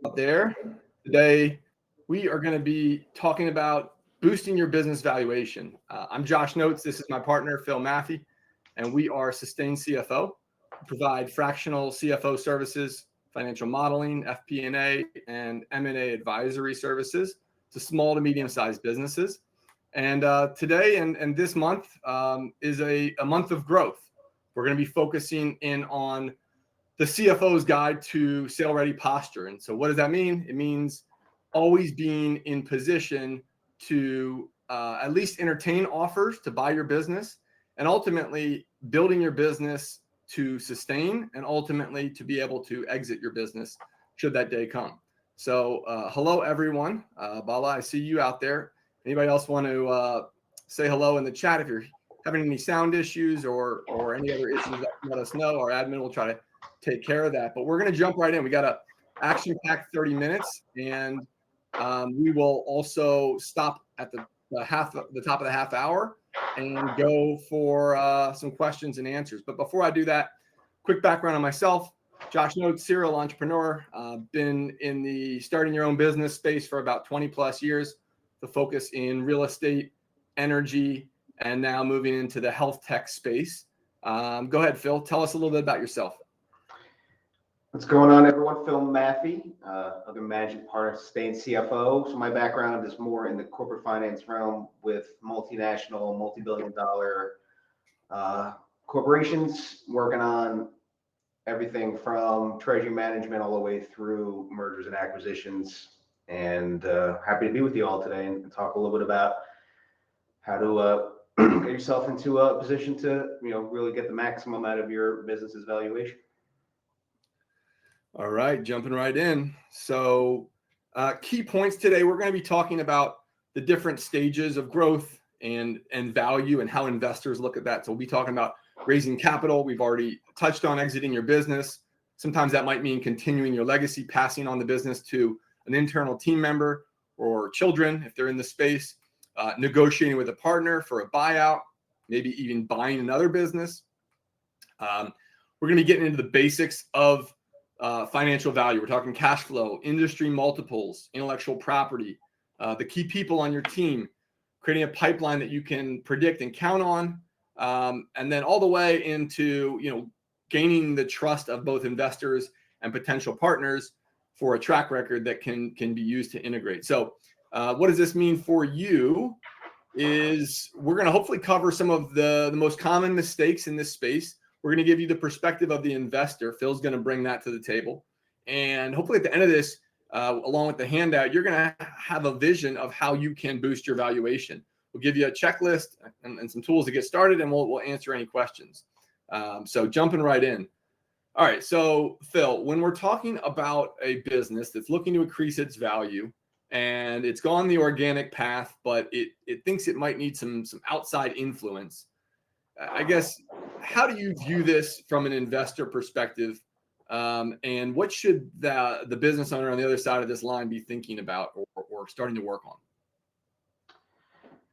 out there. Today, we are going to be talking about boosting your business valuation. I'm Josh Notes. This is my partner, Phil Maffei, and we are Sustained CFO. We provide fractional CFO services, financial modeling, FP&A, and M&A advisory services to small to medium-sized businesses. And today and this month is a month of growth. We're going to be focusing in on the CFO's guide to sale-ready posture. And so what does that mean? It means always being in position to at least entertain offers to buy your business, and ultimately building your business to sustain, and ultimately to be able to exit your business should that day come. So hello, everyone. Bala, I see you out there. Anybody else want to say hello in the chat? If you're having any sound issues or any other issues, let us know. Our admin will try to take care of that. But we're going to jump right in. We got a action-packed 30 minutes, and we will also stop at the top of the half hour and go for some questions and answers. But before I do that, quick background on myself. Josh Notes, serial entrepreneur. Been in the starting your own business space for about 20 plus years. The focus in real estate, energy, and now moving into the health tech space. Go ahead, Phil. Tell us a little bit about yourself. What's going on, everyone? Phil Maffei, other managing partner, Sustained CFO. So my background is more in the corporate finance realm with multinational, multi-billion-dollar corporations, working on everything from treasury management all the way through mergers and acquisitions. And happy to be with you all today and talk a little bit about how to get yourself into a position to, really get the maximum out of your business's valuation. All right, jumping right in. So key points today, we're going to be talking about the different stages of growth and value and how investors look at that. So we'll be talking about raising capital. We've already touched on exiting your business. Sometimes that might mean continuing your legacy, passing on the business to an internal team member or children if they're in the space, negotiating with a partner for a buyout, maybe even buying another business. We're going to be getting into the basics of financial value. We're talking cash flow, industry multiples, intellectual property, the key people on your team, creating a pipeline that you can predict and count on, and then all the way into gaining the trust of both investors and potential partners for a track record that can be used to integrate. So what does this mean for you is we're going to hopefully cover some of the most common mistakes in this space. We're going to give you the perspective of the investor. Phil's going to bring that to the table. And hopefully at the end of this, along with the handout, you're going to have a vision of how you can boost your valuation. We'll give you a checklist and some tools to get started, and we'll answer any questions. So jumping right in. All right. So Phil, when we're talking about a business that's looking to increase its value and it's gone the organic path, but it thinks it might need some outside influence, I guess, how do you view this from an investor perspective? And what should the business owner on the other side of this line be thinking about or starting to work on?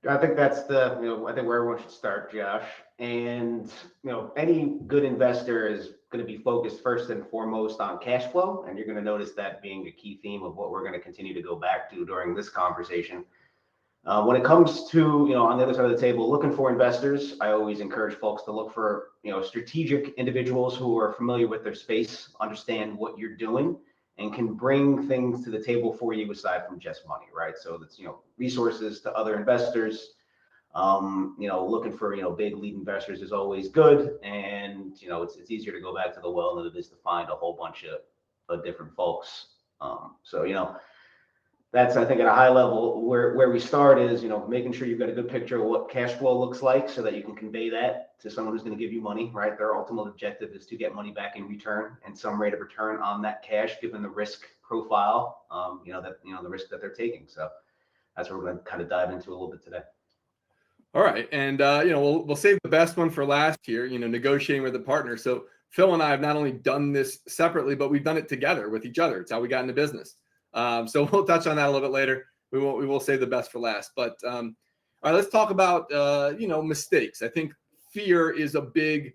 I think that's I think where everyone should start, Josh. And, any good investor is going to be focused first and foremost on cash flow. And you're going to notice that being a key theme of what we're going to continue to go back to during this conversation. When it comes to, on the other side of the table, looking for investors, I always encourage folks to look for, strategic individuals who are familiar with their space, understand what you're doing, and can bring things to the table for you aside from just money, right? So that's, resources to other investors. Looking for, big lead investors is always good. And, it's easier to go back to the well than it is to find a whole bunch of different folks. That's, I think, at a high level where we start is, making sure you've got a good picture of what cash flow looks like so that you can convey that to someone who's going to give you money, right? Their ultimate objective is to get money back in return and some rate of return on that cash, given the risk profile, the risk that they're taking. So that's what we're going to kind of dive into a little bit today. All right. And, we'll save the best one for last here, negotiating with a partner. So Phil and I have not only done this separately, but we've done it together with each other. It's how we got into business. So we'll touch on that a little bit later. We will save the best for last. But all right, let's talk about mistakes. I think fear is a big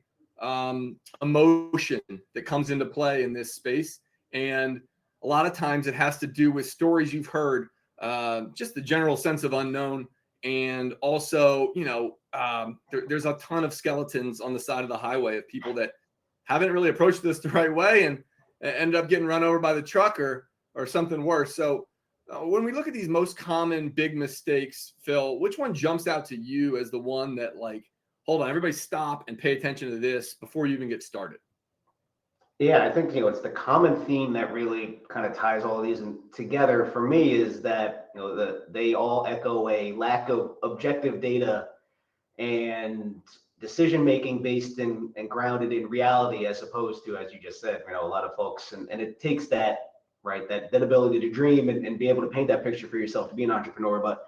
emotion that comes into play in this space, and a lot of times it has to do with stories you've heard, just the general sense of unknown. And also, there's a ton of skeletons on the side of the highway of people that haven't really approached this the right way and end up getting run over by the truck or something worse. So when we look at these most common big mistakes, Phil, which one jumps out to you as the one that, like, hold on, everybody stop and pay attention to this before you even get started? Yeah, I think, it's the common theme that really kind of ties all of these together for me is that, they all echo a lack of objective data and decision making based in and grounded in reality, as opposed to, as you just said, a lot of folks, and it takes that, right, that ability to dream and be able to paint that picture for yourself to be an entrepreneur. But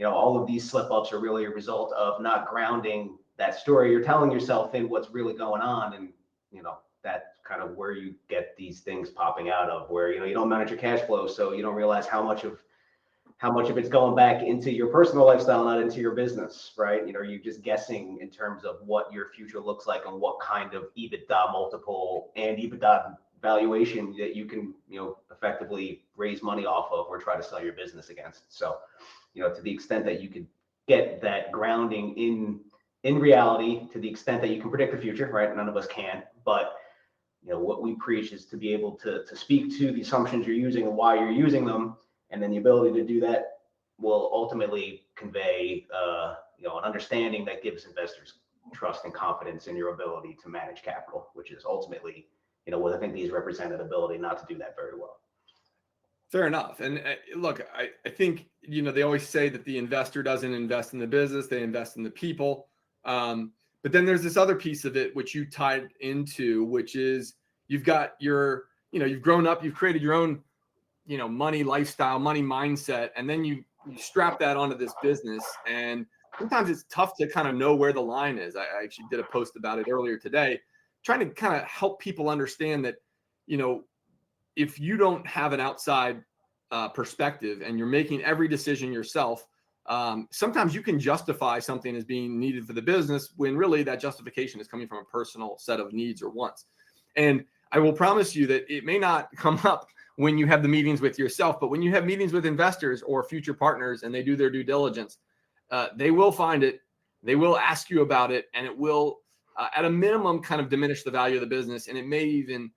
all of these slip ups are really a result of not grounding that story you're telling yourself in what's really going on. And that's kind of where you get these things popping out of, where you don't manage your cash flow, so you don't realize how much of it's going back into your personal lifestyle, not into your business, right? You're just guessing in terms of what your future looks like and what kind of EBITDA multiple and EBITDA valuation that you can, effectively raise money off of or try to sell your business against. So, to the extent that you could get that grounding in reality, to the extent that you can predict the future, right? None of us can, but what we preach is to be able to speak to the assumptions you're using and why you're using them. And then the ability to do that will ultimately convey, an understanding that gives investors trust and confidence in your ability to manage capital, which is ultimately, what I think these represent, an ability not to do that very well. Fair enough. And look, I think, they always say that the investor doesn't invest in the business, they invest in the people. But then there's this other piece of it, which you tied into, which is you've got you've grown up, you've created your own, money lifestyle, money mindset, and then you strap that onto this business. And sometimes it's tough to kind of know where the line is. I actually did a post about it earlier today, trying to kind of help people understand that, if you don't have an outside perspective and you're making every decision yourself, sometimes you can justify something as being needed for the business when really that justification is coming from a personal set of needs or wants. And I will promise you that it may not come up when you have the meetings with yourself, but when you have meetings with investors or future partners and they do their due diligence, they will find it, they will ask you about it, and it will, at a minimum, kind of diminish the value of the business. And it may even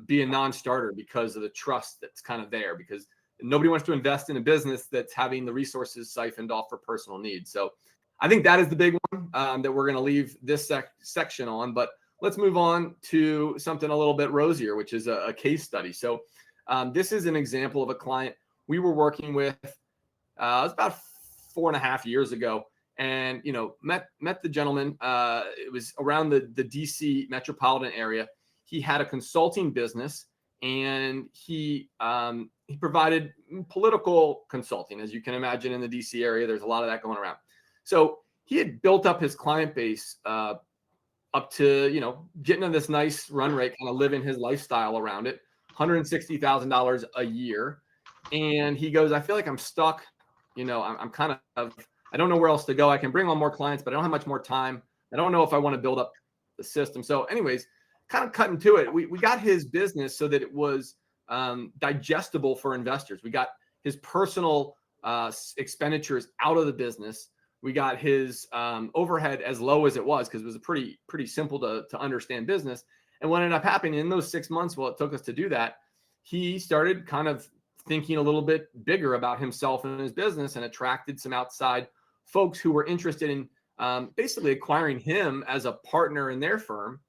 be a non-starter because of the trust that's kind of there, because nobody wants to invest in a business that's having the resources siphoned off for personal needs. So I think that is the big one that we're going to leave this section on. But let's move on to something a little bit rosier, which is a case study. So this is an example of a client we were working with. It was about 4.5 years ago, and met the gentleman. It was around the DC metropolitan area. He had a consulting business, and he provided political consulting. As you can imagine, in the DC area, there's a lot of that going around. So he had built up his client base up to, getting on this nice run rate, kind of living his lifestyle around it, $160,000 a year. And he goes, I feel like I'm stuck. I'm kind of, I don't know where else to go. I can bring on more clients, but I don't have much more time. I don't know if I want to build up the system. So anyways, kind of cutting to it, we got his business so that it was digestible for investors. We got his personal expenditures out of the business. We got his overhead as low as it was, because it was a pretty simple to understand business. And what ended up happening in those 6 months, while it took us to do that, he started kind of thinking a little bit bigger about himself and his business, and attracted some outside folks who were interested in basically acquiring him as a partner in their firm.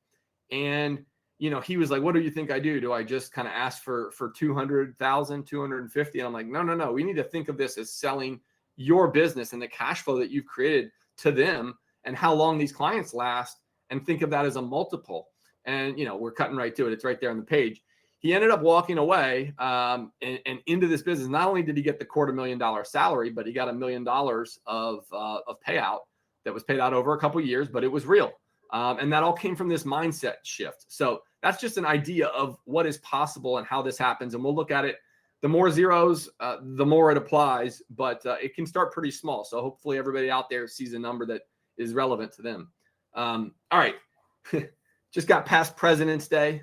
And he was like, what do you think I do? Do I just kind of ask for 200,000, 250? And I'm like, no. We need to think of this as selling your business and the cash flow that you've created to them and how long these clients last, and think of that as a multiple. And, we're cutting right to it. It's right there on the page. He ended up walking away and into this business. Not only did he get the $250,000 salary, but he got $1 million of payout that was paid out over a couple of years, but it was real. And that all came from this mindset shift. So that's just an idea of what is possible and how this happens. And we'll look at it. The more zeros, the more it applies, but it can start pretty small. So hopefully everybody out there sees a number that is relevant to them. All right. Just got past President's Day.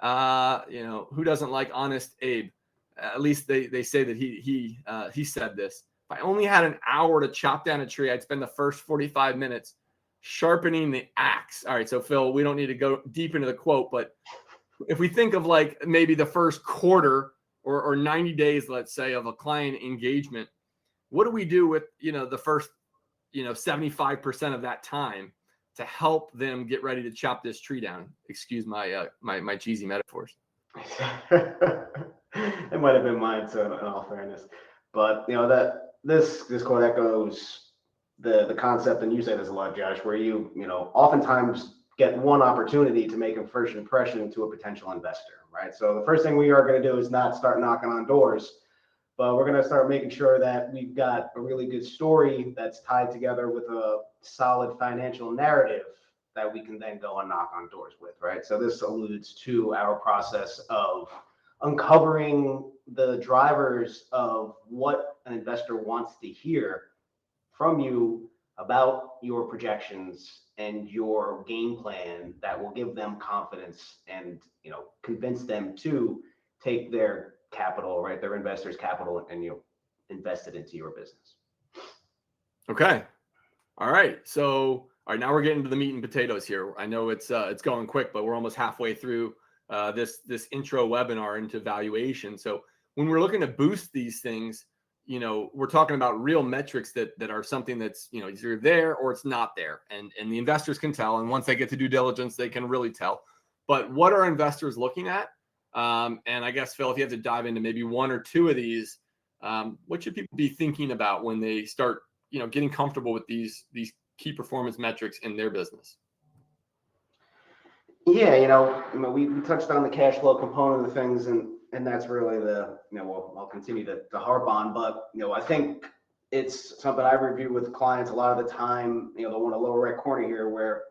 Who doesn't like Honest Abe? at least they say that he said this. If I only had an hour to chop down a tree, I'd spend the first 45 minutes sharpening the axe. All right, so Phil, we don't need to go deep into the quote, but if we think of like maybe the first quarter or 90 days, let's say, of a client engagement, what do we do with, the first, 75% of that time to help them get ready to chop this tree down? Excuse my cheesy metaphors. It might have been mine, so in all fairness, but that this quote echoes the concept, and you say this a lot, Josh, where you oftentimes get one opportunity to make a first impression to a potential investor, right? So the first thing we are going to do is not start knocking on doors, but we're going to start making sure that we've got a really good story that's tied together with a solid financial narrative that we can then go and knock on doors with, right? So this alludes to our process of uncovering the drivers of what an investor wants to hear from you about your projections and your game plan that will give them confidence and convince them to take their capital, right, their investors' capital, and invest it into your business. Okay. All right. So, all right, now we're getting to the meat and potatoes here. I know it's going quick, but we're almost halfway through this intro webinar into valuation. So when we're looking to boost these things, we're talking about real metrics that are something that's, either there or it's not there. And the investors can tell. And once they get to due diligence, they can really tell. But what are investors looking at? And I guess, Phil, if you have to dive into maybe one or two of these, what should people be thinking about when they start, getting comfortable with these key performance metrics in their business? Yeah, we touched on the cash flow component of things, and that's really I'll continue to harp on, but I think it's something I review with clients a lot of the time. The one in the lower right corner here, where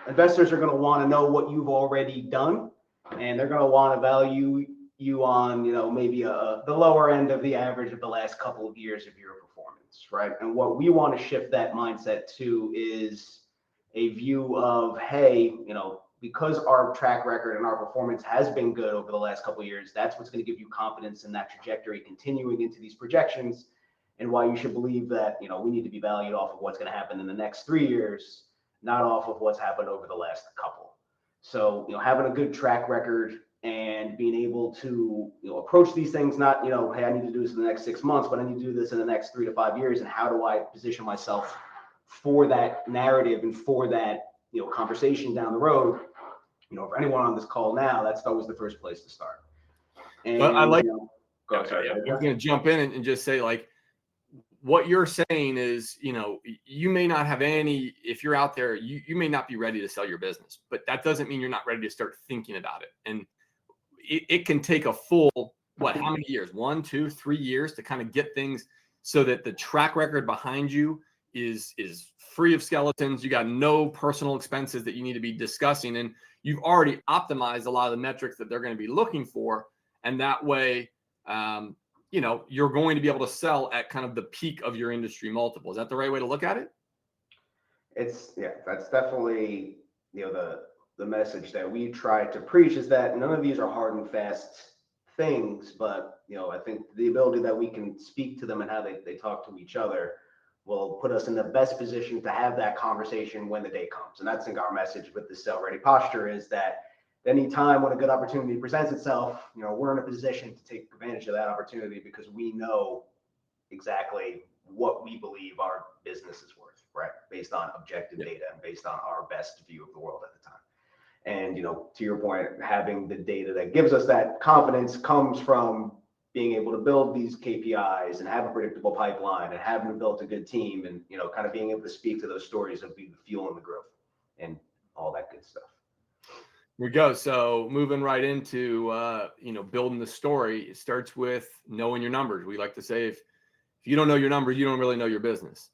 investors are going to want to know what you've already done, and they're going to want to value you on maybe the lower end of the average of the last couple of years of your performance, right? And what we want to shift that mindset to is a view of, hey, because our track record and our performance has been good over the last couple of years, that's what's going to give you confidence in that trajectory continuing into these projections, and why you should believe that we need to be valued off of what's going to happen in the next 3 years, not off of what's happened over the last couple. So having a good track record and being able to approach these things not hey, I need to do this in the next 6 months, but I need to do this in the next 3 to 5 years, and how do I position myself for that narrative and for that conversation down the road. For anyone on this call now, that's always the first place to start. And I like. Go ahead. I was going to jump in and just say, like, what you're saying is, you may not have any. If you're out there, you may not be ready to sell your business, but that doesn't mean you're not ready to start thinking about it. And it can take a full how many years? 1, 2, 3 years to kind of get things so that the track record behind you is free of skeletons. You got no personal expenses that you need to be discussing, and you've already optimized a lot of the metrics that they're going to be looking for. And that way, you're going to be able to sell at kind of the peak of your industry multiple. Is that the right way to look at it? That's definitely, the message that we try to preach, is that none of these are hard and fast things, but, I think the ability that we can speak to them and how they talk to each other will put us in the best position to have that conversation when the day comes. And that's, I think, our message with the sell ready posture, is that anytime when a good opportunity presents itself, we're in a position to take advantage of that opportunity, because we know exactly what we believe our business is worth, right? Based on objective data and based on our best view of the world at the time. And, to your point, having the data that gives us that confidence comes from being able to build these KPIs and have a predictable pipeline and having built a good team, and, kind of being able to speak to those stories of being the fuel and the growth and all that good stuff. Here we go. So moving right into, building the story, it starts with knowing your numbers. We like to say, if you don't know your numbers, you don't really know your business.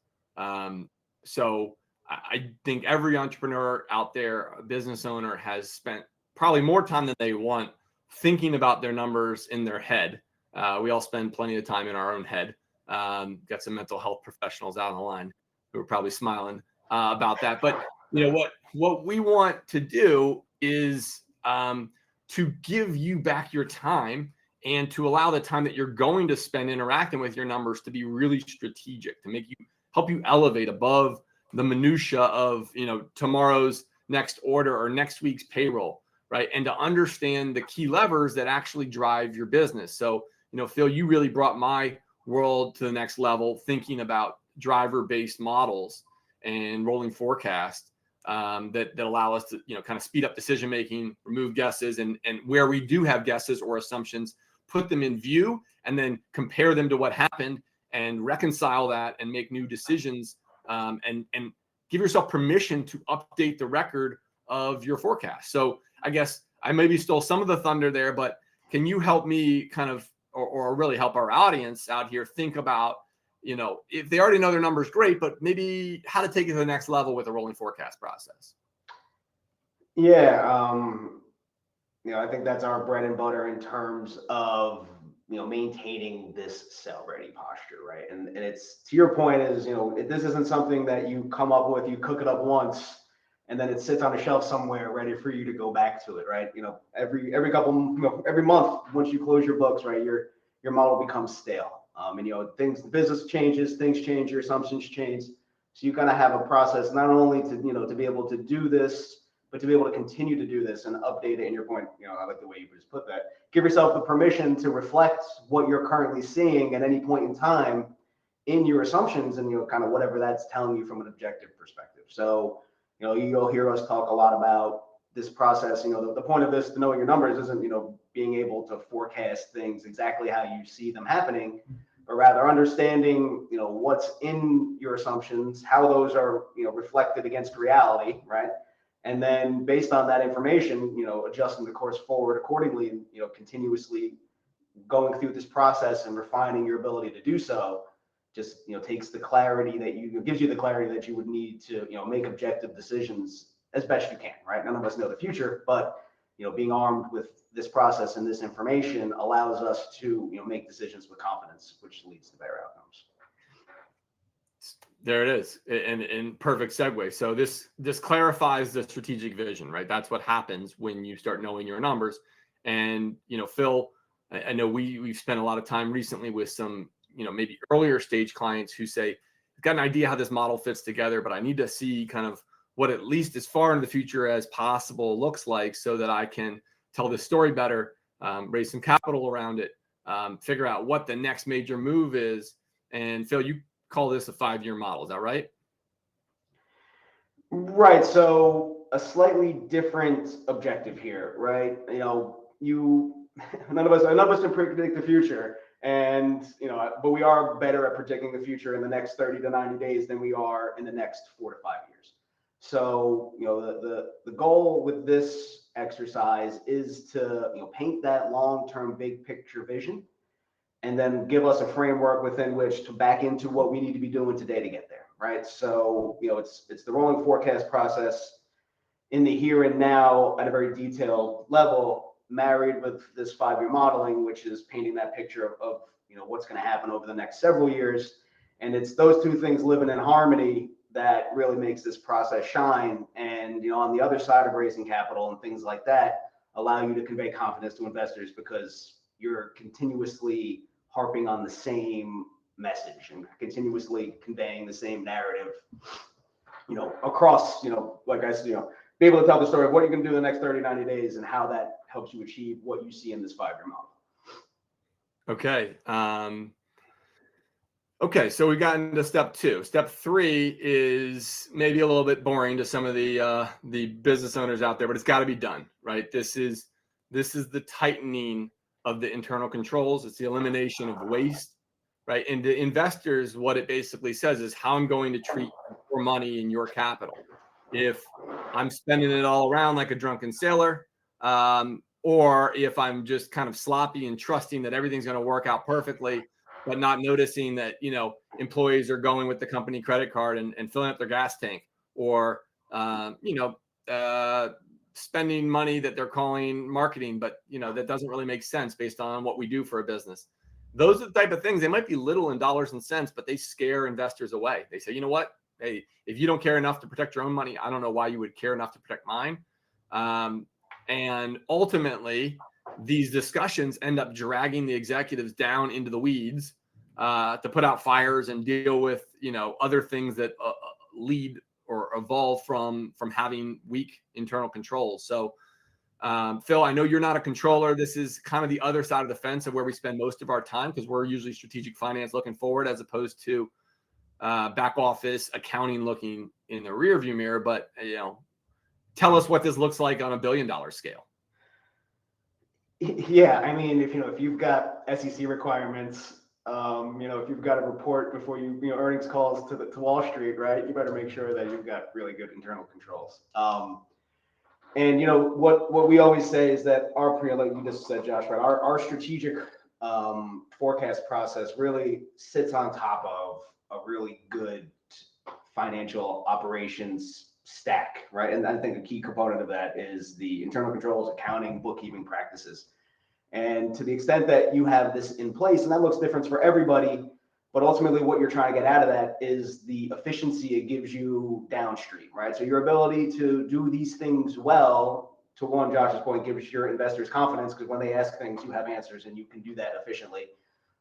So I think every entrepreneur out there, a business owner, has spent probably more time than they want thinking about their numbers in their head. We all spend plenty of time in our own head. Got some mental health professionals out on the line who are probably smiling about that. But what we want to do is to give you back your time and to allow the time that you're going to spend interacting with your numbers to be really strategic, to help you elevate above the minutia of, tomorrow's next order or next week's payroll, right? And to understand the key levers that actually drive your business. So, Phil, you really brought my world to the next level, thinking about driver-based models and rolling forecast that allow us to, kind of speed up decision making, remove guesses, and where we do have guesses or assumptions, put them in view, and then compare them to what happened and reconcile that and make new decisions, and give yourself permission to update the record of your forecast. So I guess I maybe stole some of the thunder there, but can you help me kind of, or really help our audience out here think about, if they already know their numbers, great, but maybe how to take it to the next level with a rolling forecast process? Yeah, I think that's our bread and butter in terms of maintaining this sell ready posture, right? And it's, to your point, is this isn't something that you come up with, you cook it up once, and then it sits on a shelf somewhere ready for you to go back to it, right? Every couple, every month, once you close your books, right, your model becomes stale. And the business changes, things change, your assumptions change. So you kind of have a process not only to to be able to do this, but to be able to continue to do this and update it. And your point, I like the way you just put that. Give yourself the permission to reflect what you're currently seeing at any point in time in your assumptions, and kind of whatever that's telling you from an objective perspective. So you'll hear us talk a lot about this process. The point of this, to knowing your numbers, isn't being able to forecast things exactly how you see them happening, but rather understanding what's in your assumptions, how those are reflected against reality, right? And then based on that information, adjusting the course forward accordingly, and continuously going through this process and refining your ability to do so, just takes the clarity that gives you the clarity that you would need to make objective decisions as best you can, right? None of us know the future, but being armed with this process and this information allows us to make decisions with confidence, which leads to better outcomes. There it is, and perfect segue. So this clarifies the strategic vision, right? That's what happens when you start knowing your numbers. And Phil, I know we've spent a lot of time recently with some maybe earlier stage clients who say, I've got an idea how this model fits together, but I need to see kind of what at least as far into the future as possible looks like, so that I can tell this story better, raise some capital around it, figure out what the next major move is. And Phil, you call this a 5-year model. Is that right? Right. So a slightly different objective here, right? None of us can predict the future, and but we are better at predicting the future in the next 30 to 90 days than we are in the next 4 to 5 years. So the goal with this exercise is to paint that long-term big picture vision, and then give us a framework within which to back into what we need to be doing today to get there, right? So it's the rolling forecast process in the here and now at a very detailed level, married with this 5-year modeling, which is painting that picture of what's going to happen over the next several years. And it's those two things living in harmony that really makes this process shine. And on the other side of raising capital and things like that, allow you to convey confidence to investors, because you're continuously harping on the same message and continuously conveying the same narrative, across, like I said, be able to tell the story of what you're going to do in the next 30, 90 days and how that helps you achieve what you see in this 5-year model. Okay. Okay. So we got into step 2. Step 3 is maybe a little bit boring to some of the business owners out there, but it's got to be done, right? This is the tightening of the internal controls. It's the elimination of waste, right? And to investors, what it basically says is how I'm going to treat your money and your capital. If I'm spending it all around like a drunken sailor, or if I'm just kind of sloppy and trusting that everything's going to work out perfectly, but not noticing that, employees are going with the company credit card and filling up their gas tank, or, spending money that they're calling marketing, but that doesn't really make sense based on what we do for a business. Those are the type of things, they might be little in dollars and cents, but they scare investors away. They say, you know what? Hey, if you don't care enough to protect your own money, I don't know why you would care enough to protect mine. And ultimately, these discussions end up dragging the executives down into the weeds to put out fires and deal with, other things that lead or evolve from having weak internal controls. So, Phil, I know you're not a controller. This is kind of the other side of the fence of where we spend most of our time, because we're usually strategic finance looking forward, as opposed to back office accounting looking in the rear view mirror. But, tell us what this looks like on $1 billion scale. Yeah, I mean, if you've got SEC requirements, if you've got a report before earnings calls to Wall Street, right? You better make sure that you've got really good internal controls. And what we always say is that like you just said, Josh, right? Our strategic forecast process really sits on top of a really good financial operations stack, right? And I think a key component of that is the internal controls, accounting, bookkeeping practices. And to the extent that you have this in place, and that looks different for everybody, but ultimately what you're trying to get out of that is the efficiency it gives you downstream, right? So your ability to do these things well, to one, Josh's point, gives your investors confidence, because when they ask things, you have answers and you can do that efficiently.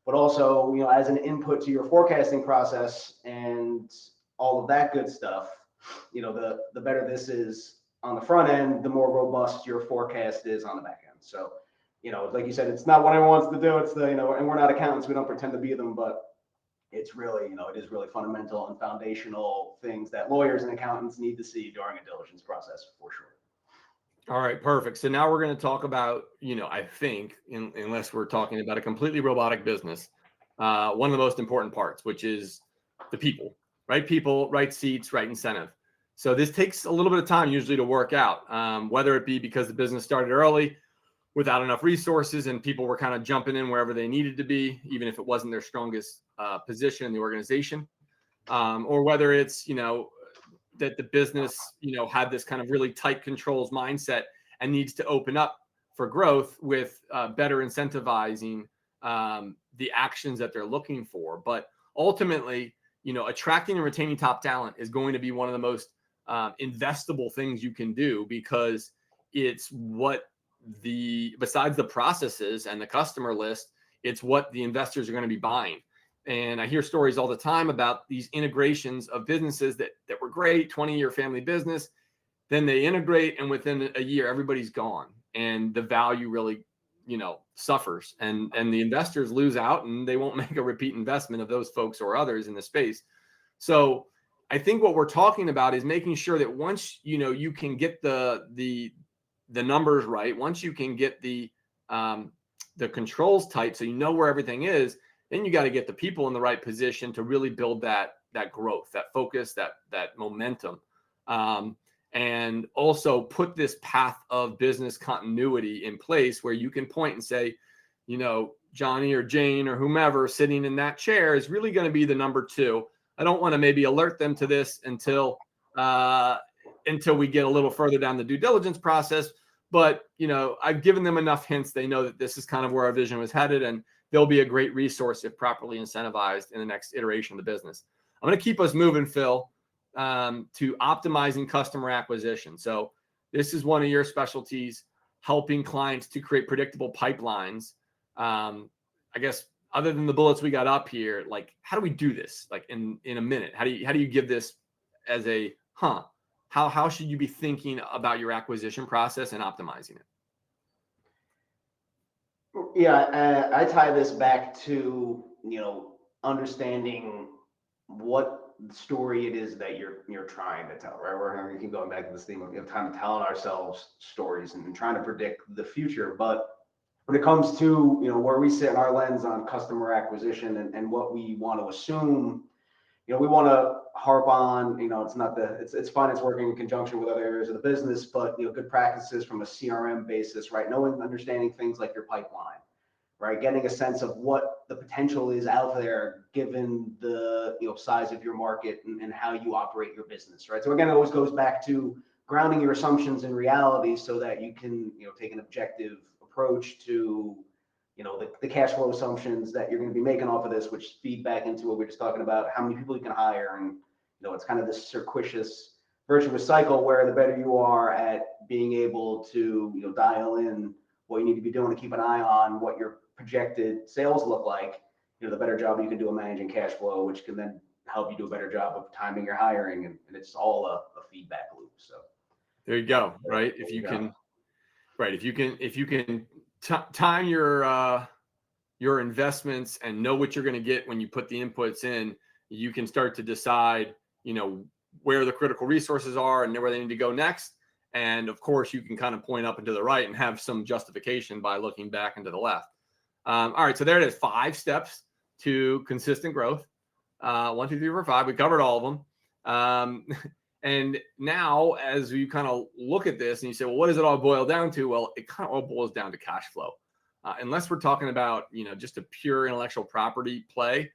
But also, as an input to your forecasting process and all of that good stuff, the better this is on the front end, the more robust your forecast is on the back end. So, like you said, it's not what everyone wants to do. It's and we're not accountants. We don't pretend to be them, but it's really, it is really fundamental and foundational things that lawyers and accountants need to see during a diligence process, for sure. All right, perfect. So now we're going to talk about, I think, unless we're talking about a completely robotic business, one of the most important parts, which is the people, right? People, right seats, right incentive. So this takes a little bit of time usually to work out, whether it be because the business started early without enough resources and people were kind of jumping in wherever they needed to be, even if it wasn't their strongest position in the organization, or whether it's, that the business, had this kind of really tight controls mindset and needs to open up for growth with better incentivizing the actions that they're looking for. But ultimately, attracting and retaining top talent is going to be one of the most investable things you can do, because it's what besides the processes and the customer list, it's what the investors are going to be buying. And I hear stories all the time about these integrations of businesses that were great, 20-year family business. Then they integrate, and within a year, everybody's gone. And the value really, suffers. And the investors lose out, and they won't make a repeat investment of those folks or others in the space. So I think what we're talking about is making sure that once, you can get the numbers right, once you can get the controls tight, so you know where everything is, then you got to get the people in the right position to really build that growth, that focus, that momentum, and also put this path of business continuity in place where you can point and say, Johnny or Jane or whomever sitting in that chair is really going to be the number two. I don't want to maybe alert them to this until we get a little further down the due diligence process. But, I've given them enough hints. They know that this is kind of where our vision was headed, and they'll be a great resource if properly incentivized in the next iteration of the business. I'm going to keep us moving, Phil, to optimizing customer acquisition. So this is one of your specialties, helping clients to create predictable pipelines. I guess other than the bullets we got up here, like, how do we do this? Like in a minute, how do you give this as a, how should you be thinking about your acquisition process and optimizing it? Yeah, I tie this back to, understanding what story it is that you're trying to tell, right? We keep going back to this theme of time of telling ourselves stories and trying to predict the future. But when it comes to, where we sit in our lens on customer acquisition and what we want to assume, we want to harp on, it's fine. It's working in conjunction with other areas of the business, but, good practices from a CRM basis, right? Understanding things like your pipeline, right? Getting a sense of what the potential is out there, given the, size of your market and how you operate your business, right? So again, it always goes back to grounding your assumptions in reality so that you can, take an objective approach to, the cash flow assumptions that you're going to be making off of this, which feed back into what we we're just talking about, how many people you can hire. And, it's kind of this virtuous cycle where the better you are at being able to, dial in what you need to be doing to keep an eye on what your projected sales look like, the better job you can do of managing cash flow, which can then help you do a better job of timing your hiring. And it's all a feedback loop. So there you go. Right. If you can, time your investments and know what you're going to get when you put the inputs in, you can start to decide, where the critical resources are and where they need to go next. And of course, you can kind of point up and to the right and have some justification by looking back and to the left. All right, so there it is. 5 steps to consistent growth. 1, 2, 3, 4, 5. We covered all of them. And now, as you kind of look at this and you say, well, what does it all boil down to? Well, it kind of all boils down to cash flow. Unless we're talking about, just a pure intellectual property play,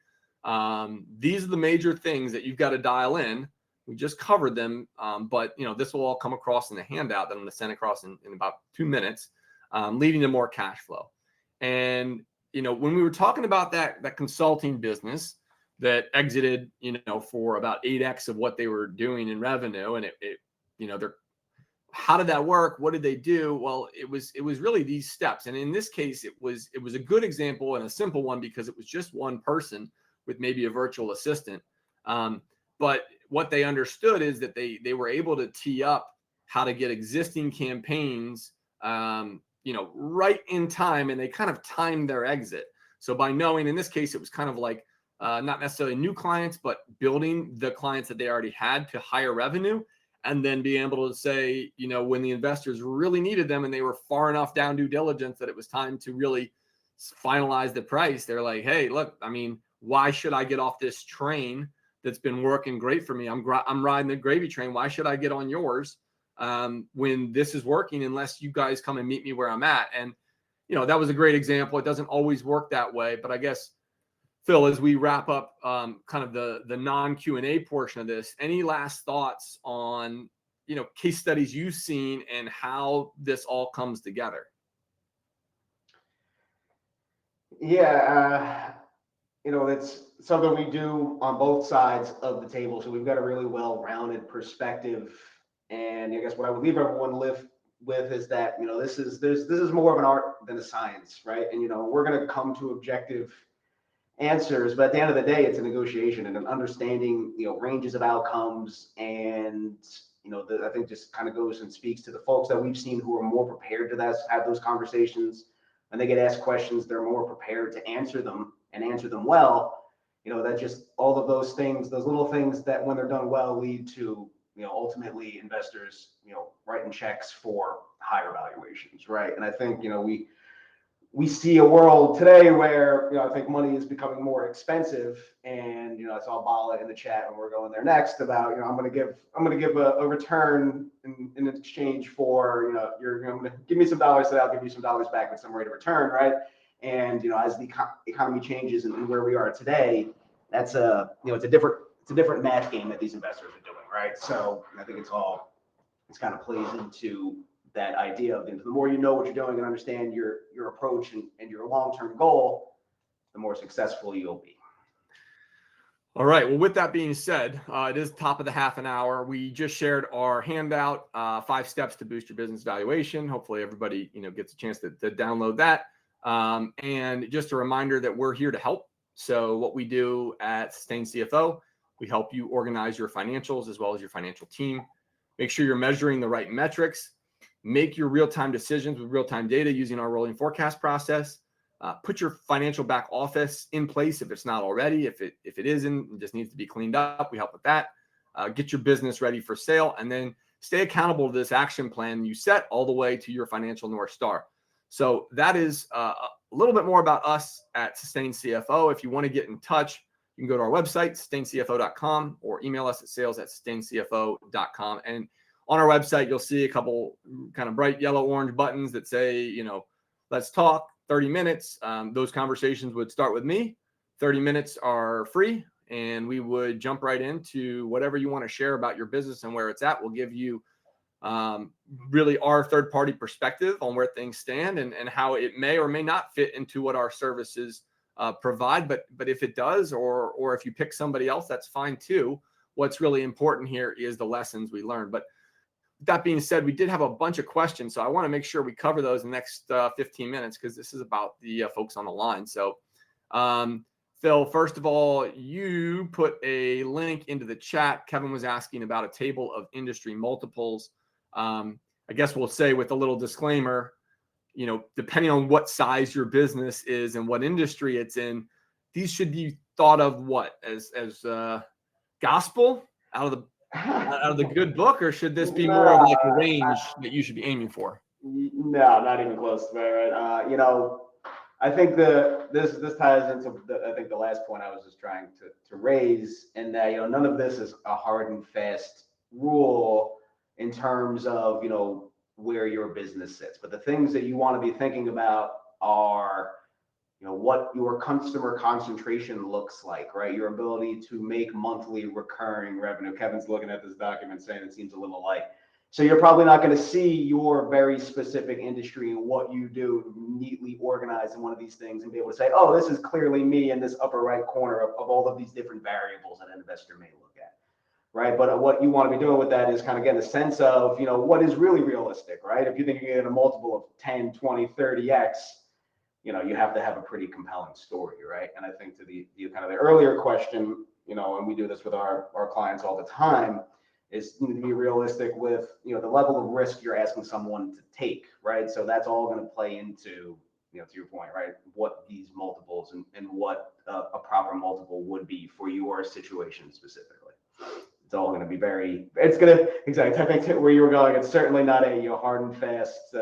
these are the major things that you've got to dial in. We just covered them, but this will all come across in the handout that I'm going to send across in about 2 minutes, leading to more cash flow. And when we were talking about that consulting business that exited, for about 8x of what they were doing in revenue, and they're, how did that work? What did they do? Well, it was really these steps, and in this case, it was a good example and a simple one because it was just one person with maybe a virtual assistant. But what they understood is that they were able to tee up how to get existing campaigns, right in time, and they kind of timed their exit. So by knowing, in this case, it was kind of like not necessarily new clients, but building the clients that they already had to higher revenue, and then being able to say, when the investors really needed them and they were far enough down due diligence that it was time to really finalize the price, they're like, hey, look, why should I get off this train that's been working great for me? I'm riding the gravy train. Why should I get on yours when this is working, unless you guys come and meet me where I'm at? And, that was a great example. It doesn't always work that way, but I guess, Phil, as we wrap up kind of the non-Q&A portion of this, any last thoughts on, case studies you've seen and how this all comes together? Yeah, it's something we do on both sides of the table. So we've got a really well-rounded perspective. And I guess what I would leave everyone with is that, this is more of an art than a science, right? And, we're going to come to objective answers, but at the end of the day, it's a negotiation and an understanding, ranges of outcomes. And, I think just kind of goes and speaks to the folks that we've seen who are more prepared to have those conversations. When they get asked questions, they're more prepared to answer them and answer them well. That just all of those things, those little things that when they're done well lead to, ultimately investors, writing checks for higher valuations, right? And I think, we see a world today where, I think money is becoming more expensive, and, I saw Bala in the chat and we're going there next about, I'm going to give a return in exchange for, you're going to give me some dollars, that I'll give you some dollars back with some rate of return, right? And, as the economy changes and where we are today, that's it's a different math game that these investors are doing, right? So I think it's kind of plays into that idea of the more you know what you're doing and understand your approach and your long-term goal, the more successful you'll be. All right. Well, with that being said, it is top of the half an hour. We just shared our handout, 5 steps to boost your business valuation. Hopefully everybody, gets a chance to download that. And just a reminder that we're here to help. So what we do at Sustain CFO, we help you organize your financials as well as your financial team. Make sure you're measuring the right metrics. Make your real-time decisions with real-time data using our rolling forecast process. Put your financial back office in place if it's not already. If it isn't, it just needs to be cleaned up. We help with that. Get your business ready for sale, and then stay accountable to this action plan you set all the way to your financial North Star. So that is a little bit more about us at Sustain CFO. If you want to get in touch, you can go to our website, sustaincfo.com, or email us at sales@sustaincfo.com. And on our website, you'll see a couple kind of bright yellow orange buttons that say, let's talk, 30 minutes. Those conversations would start with me. 30 minutes are free, and we would jump right into whatever you want to share about your business and where it's at. We'll give you really our third-party perspective on where things stand and how it may or may not fit into what our services provide. But if it does, or if you pick somebody else, that's fine too. What's really important here is the lessons we learn. But that being said, we did have a bunch of questions, so I want to make sure we cover those in the next 15 minutes because this is about the folks on the line. So, Phil, first of all, you put a link into the chat. Kevin was asking about a table of industry multiples. I guess we'll say with a little disclaimer, depending on what size your business is and what industry it's in, these should be thought of as gospel out of the good book, or should this be more of like a range that you should be aiming for? No, not even close to that, right? I think this ties into I think the last point I was just trying to raise, and that none of this is a hard and fast rule in terms of where your business sits, but the things that you want to be thinking about are what your customer concentration looks like, right? Your ability to make monthly recurring revenue. Kevin's looking at this document saying it seems a little light. So you're probably not going to see your very specific industry and what you do neatly organized in one of these things and be able to say, oh, this is clearly me in this upper right corner of all of these different variables that an investor may look at, right? But what you want to be doing with that is kind of getting a sense of, what is really realistic, right? If you think you're getting a multiple of 10, 20, 30x, you have to have a pretty compelling story, right? And I think to the kind of the earlier question, and we do this with our clients all the time, is you need to be realistic with the level of risk you're asking someone to take, right? So that's all going to play into to your point, right? What these multiples and what a proper multiple would be for your situation specifically. It's all going to be exactly. I think where you were going, it's certainly not a hard and fast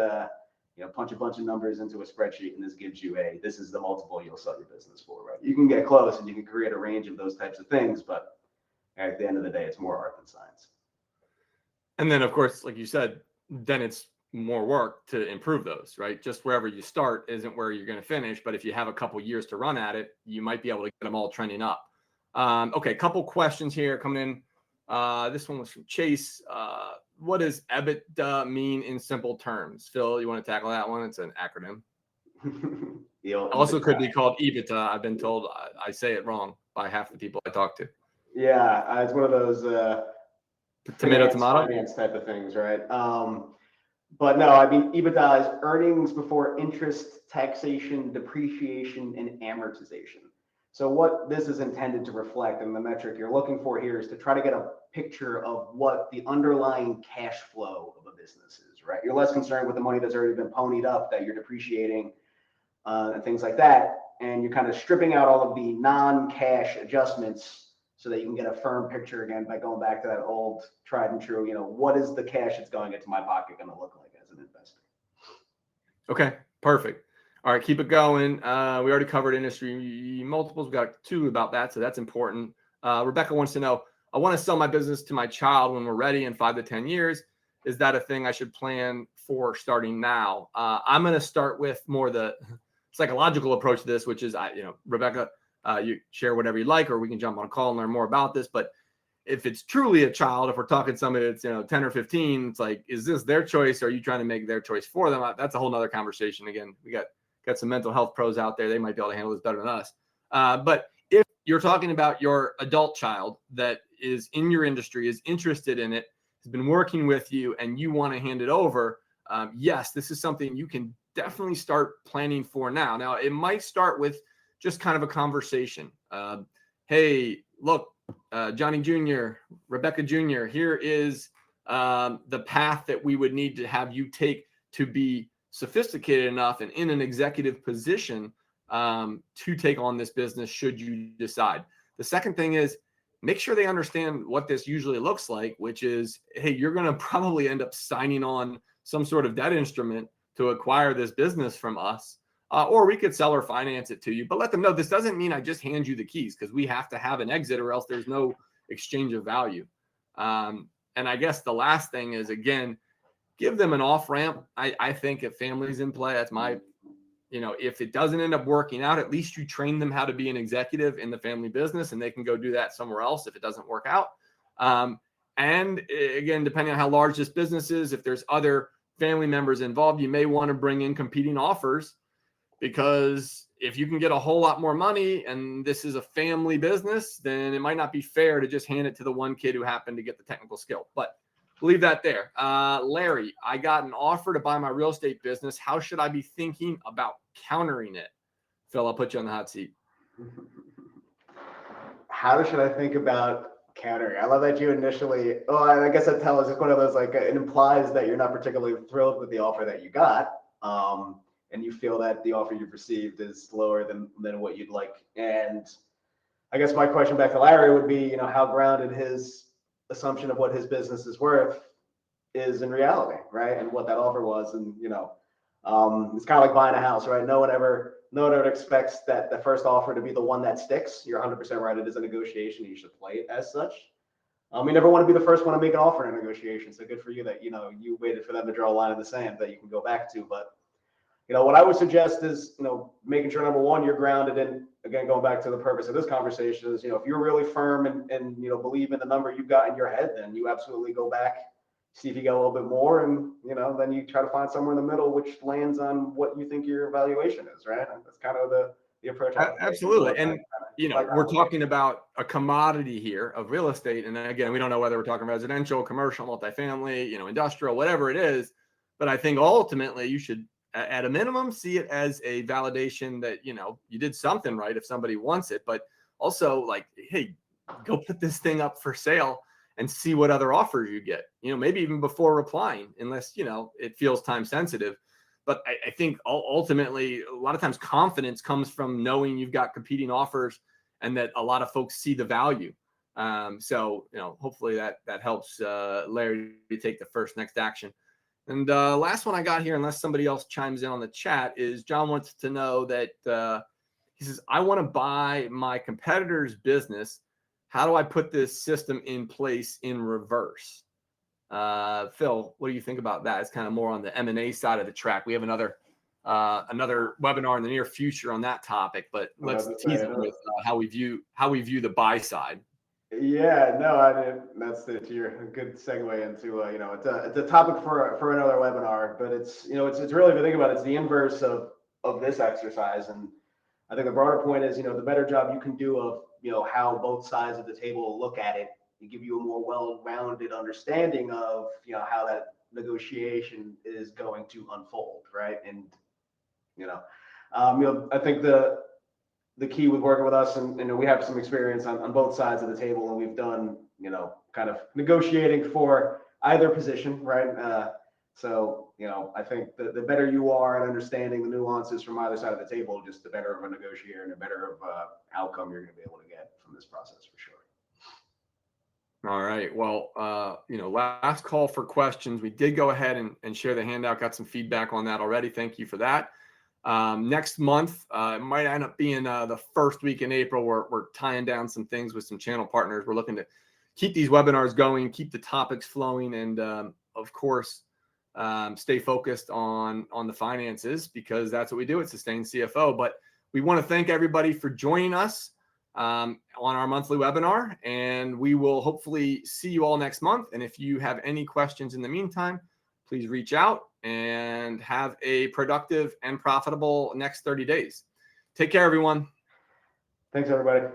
punch a bunch of numbers into a spreadsheet and this gives you this is the multiple you'll sell your business for, right? You can get close and you can create a range of those types of things, but at the end of the day, it's more art than science. And then, of course, like you said, then it's more work to improve those, right? Just wherever you start isn't where you're going to finish. But if you have a couple years to run at it, you might be able to get them all trending up. Okay, a couple questions here coming in. This one was from Chase. What does EBITDA mean in simple terms? Phil, you want to tackle that one? It's an acronym. Also could be called EBITDA. I've been told I say it wrong by half the people I talk to. Yeah, it's one of those tomato finance type of things, right? But no, I mean, EBITDA is earnings before interest, taxation, depreciation, and amortization. So what this is intended to reflect, and the metric you're looking for here, is to try to get a picture of what the underlying cash flow of a business is, right? You're less concerned with the money that's already been ponied up that you're depreciating and things like that. And you're kind of stripping out all of the non-cash adjustments so that you can get a firm picture again by going back to that old tried and true, what is the cash that's going into my pocket going to look like as an investor? Okay, perfect. All right, keep it going. We already covered industry multiples. We got two about that, so that's important. Rebecca wants to know, I want to sell my business to my child when we're ready in 5 to 10 years. Is that a thing I should plan for starting now? I'm going to start with more the psychological approach to this, which is, Rebecca, you share whatever you like, or we can jump on a call and learn more about this. But if it's truly a child, if we're talking somebody that's 10 or 15, it's like, is this their choice? Or are you trying to make their choice for them? That's a whole nother conversation. Again, we got some mental health pros out there. They might be able to handle this better than us. But if you're talking about your adult child that is in your industry, is interested in it, has been working with you, and you want to hand it over, yes, this is something you can definitely start planning for now. Now, it might start with just kind of a conversation. Hey, look, Johnny Jr., Rebecca Jr., here is the path that we would need to have you take to be sophisticated enough and in an executive position to take on this business should you decide. The second thing is, make sure they understand what this usually looks like, which is, hey, you're going to probably end up signing on some sort of debt instrument to acquire this business from us. Or we could sell or finance it to you, but let them know this doesn't mean I just hand you the keys, because we have to have an exit or else there's no exchange of value. And I guess the last thing is, again, give them an off ramp. I think if family's in play, that's my, if it doesn't end up working out, at least you train them how to be an executive in the family business, and they can go do that somewhere else if it doesn't work out. And again, depending on how large this business is, if there's other family members involved, you may want to bring in competing offers. Because if you can get a whole lot more money and this is a family business, then it might not be fair to just hand it to the one kid who happened to get the technical skill. But leave that there. Larry, I got an offer to buy my real estate business. How should I be thinking about countering it? Phil, I'll put you on the hot seat. How should I think about countering? I love that you initially, oh, I guess that tells us it's one of those, like, it implies that you're not particularly thrilled with the offer that you got. And you feel that the offer you've received is lower than what you'd like. And I guess my question back to Larry would be, how grounded his assumption of what his business is worth is in reality, right? And what that offer was. And, it's kind of like buying a house, right? No one ever expects that the first offer to be the one that sticks. You're 100% right. It is a negotiation. You should play it as such. You never want to be the first one to make an offer in a negotiation. So good for you that, you waited for them to draw a line in the sand that you can go back to. But, what I would suggest is, making sure, number one, you're grounded in, again, going back to the purpose of this conversation is, if you're really firm and believe in the number you've got in your head, then you absolutely go back, see if you get a little bit more, and, then you try to find somewhere in the middle, which lands on what you think your valuation is, right? And that's kind of the approach. Absolutely. And, we're talking about a commodity here of real estate. And again, we don't know whether we're talking residential, commercial, multifamily, industrial, whatever it is. But I think ultimately you should, at a minimum, see it as a validation that, you did something right if somebody wants it, but also, like, hey, go put this thing up for sale and see what other offers you get, maybe even before replying, unless, it feels time sensitive. But I think ultimately, a lot of times confidence comes from knowing you've got competing offers and that a lot of folks see the value. So, hopefully that helps Larry to take the next action. And last one I got here, unless somebody else chimes in on the chat, is John wants to know that he says, I want to buy my competitor's business. How do I put this system in place in reverse? Phil, what do you think about that? It's kind of more on the M&A side of the track. We have another webinar in the near future on that topic, but let's tease it with how we view the buy side. Yeah, no, I didn't. That's it. You're a good segue into, it's a topic for another webinar, but it's really, if you think about it, it's the inverse of this exercise. And I think the broader point is, the better job you can do of, how both sides of the table look at it, to give you a more well-rounded understanding of, how that negotiation is going to unfold, right? And, I think the key with working with us, and we have some experience on both sides of the table, and we've done, kind of negotiating for either position, right? So, I think the better you are at understanding the nuances from either side of the table, just the better of a negotiator and the better of outcome you're going to be able to get from this process, for sure. All right. Well, last call for questions. We did go ahead and share the handout, got some feedback on that already. Thank you for that. Next month, it might end up being the first week in April. We're tying down some things with some channel partners. We're looking to keep these webinars going, keep the topics flowing, and of course, stay focused on the finances, because that's what we do at Sustain CFO. But we want to thank everybody for joining us on our monthly webinar, and we will hopefully see you all next month. And if you have any questions in the meantime, please reach out and have a productive and profitable next 30 days. Take care, everyone. Thanks, everybody.